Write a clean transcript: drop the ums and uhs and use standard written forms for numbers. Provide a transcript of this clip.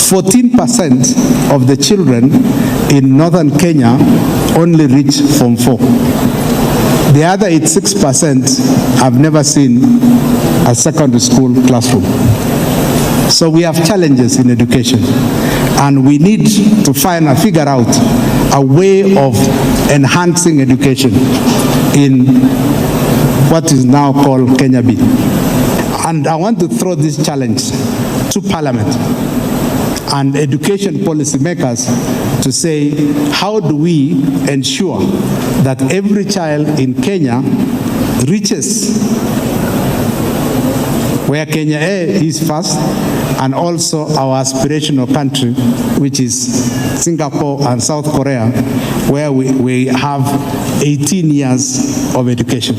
14% of the children in northern Kenya only reach Form 4. The other 86% have never seen a secondary school classroom. So we have challenges in education, and we need to figure out a way of enhancing education in what is now called Kenya Bill. And I want to throw this challenge to Parliament and education policy makers to say, how do we ensure that every child in Kenya reaches where Kenya is first, and also our aspirational country, which is Singapore and South Korea, where we have 18 years of education.